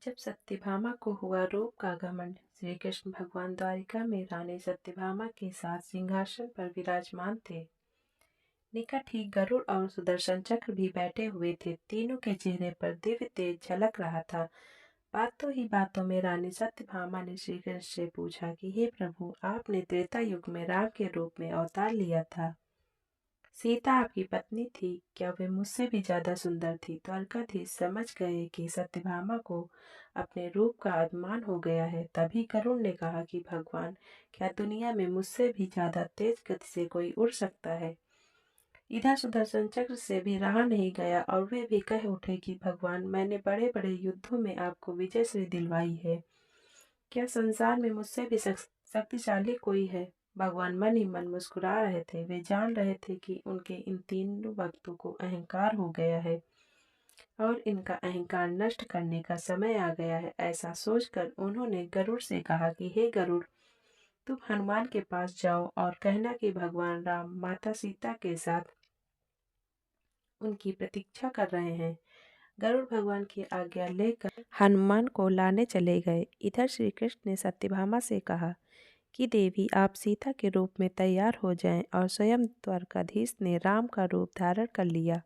जब सत्यभामा को हुआ रूप का घमंड, श्री कृष्ण भगवान द्वारिका में रानी सत्यभामा के साथ सिंहासन पर विराजमान थे। निकट ही गरुड़ और सुदर्शन चक्र भी बैठे हुए थे। तीनों के चेहरे पर दिव्य तेज झलक रहा था। बातों ही बातों में रानी सत्यभामा ने श्री कृष्ण से पूछा कि हे प्रभु, आपने त्रेता युग में राम के रूप में अवतार लिया था। सीता आपकी पत्नी थी, क्या वे मुझसे भी ज्यादा सुंदर थी? द्वारकाधीश समझ गए कि सत्यभामा को अपने रूप का अभिमान हो गया है। तभी करुण ने कहा कि भगवान, क्या दुनिया में मुझसे भी ज्यादा तेज गति से कोई उड़ सकता है? इधर सुदर्शन चक्र से भी रहा नहीं गया और वे भी कह उठे कि भगवान, मैंने बड़े बड़े युद्धों में आपको विजय श्री दिलवाई है। क्या संसार में मुझसे भी शक्तिशाली कोई है? भगवान मन ही मन मुस्कुरा रहे थे। वे जान रहे थे कि उनके इन तीनों भक्तों को अहंकार हो गया है और इनका अहंकार नष्ट करने का समय आ गया है। ऐसा सोचकर उन्होंने गरुड़ से कहा कि हे गरुड़, तुम हनुमान के पास जाओ और कहना कि भगवान राम माता सीता के साथ उनकी प्रतीक्षा कर रहे हैं। गरुड़ भगवान की आज्ञा लेकर हनुमान को लाने चले गए। इधर श्री कृष्ण ने सत्यभामा से कहा कि देवी, आप सीता के रूप में तैयार हो जाएं, और स्वयं द्वारकाधीश ने राम का रूप धारण कर लिया।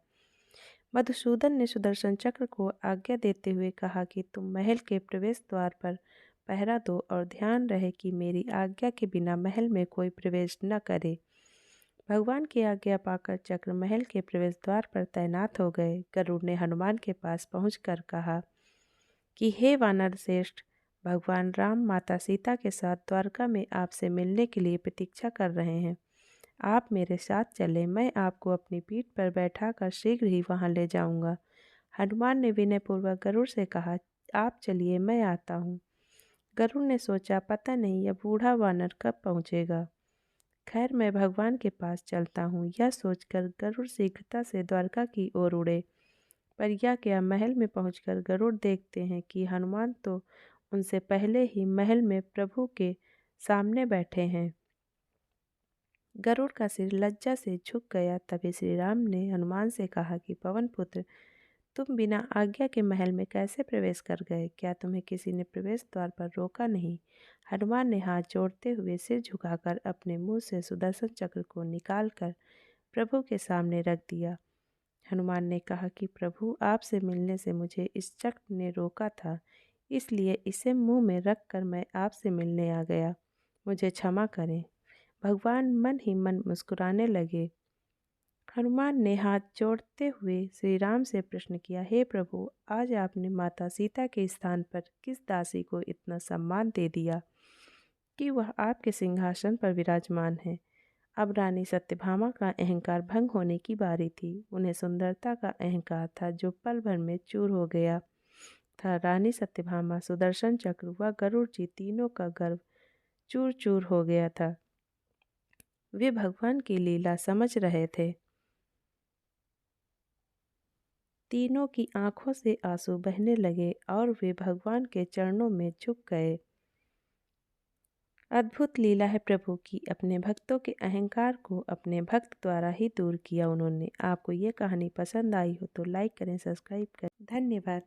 मधुसूदन ने सुदर्शन चक्र को आज्ञा देते हुए कहा कि तुम महल के प्रवेश द्वार पर पहरा दो और ध्यान रहे कि मेरी आज्ञा के बिना महल में कोई प्रवेश न करे। भगवान की आज्ञा पाकर चक्र महल के प्रवेश द्वार पर तैनात हो गए। गरुड़ ने हनुमान के पास पहुंचकर कहा कि हे वानर श्रेष्ठ, भगवान राम माता सीता के साथ द्वारका में आपसे मिलने के लिए प्रतीक्षा कर रहे हैं। आप मेरे साथ चले, मैं आपको अपनी पीठ पर बैठाकर शीघ्र ही वहां ले जाऊंगा। हनुमान ने विनयपूर्वक गरुड़ से कहा, आप चलिए, मैं आता हूँ। गरुड़ ने सोचा, पता नहीं यह बूढ़ा वानर कब पहुँचेगा। खैर, मैं भगवान के पास चलता हूँ। यह सोचकर गरुड़ शीघ्रता से द्वारका की ओर उड़े। पर यह क्या, महल में पहुंचकर गरुड़ देखते हैं कि हनुमान तो उनसे पहले ही महल में प्रभु के सामने बैठे हैं। गरुड़ का सिर लज्जा से झुक गया। तभी श्री राम ने हनुमान से कहा कि पवन पुत्र, तुम बिना आज्ञा के महल में कैसे प्रवेश कर गए? क्या तुम्हें किसी ने प्रवेश द्वार पर रोका नहीं? हनुमान ने हाथ जोड़ते हुए सिर झुकाकर अपने मुंह से सुदर्शन चक्र को निकालकर प्रभु के सामने रख दिया। हनुमान ने कहा कि प्रभु, आपसे मिलने से मुझे इस चक्र ने रोका था, इसलिए इसे मुंह में रखकर मैं आपसे मिलने आ गया। मुझे क्षमा करें। भगवान मन ही मन मुस्कुराने लगे। हनुमान ने हाथ जोड़ते हुए श्री राम से प्रश्न किया, हे प्रभु, आज आपने माता सीता के स्थान पर किस दासी को इतना सम्मान दे दिया कि वह आपके सिंहासन पर विराजमान है? अब रानी सत्यभामा का अहंकार भंग होने की बारी थी। उन्हें सुंदरता का अहंकार था जो पल भर में चूर हो गया था। रानी सत्यभामा, सुदर्शन चक्र व गरुड़ जी तीनों का गर्व चूर चूर हो गया था। वे भगवान की लीला समझ रहे थे। तीनों की आंखों से आंसू बहने लगे और वे भगवान के चरणों में झुक गए। अद्भुत लीला है प्रभु की। अपने भक्तों के अहंकार को अपने भक्त द्वारा ही दूर किया उन्होंने। आपको ये कहानी पसंद आई हो तो लाइक करें, सब्सक्राइब करें। धन्यवाद।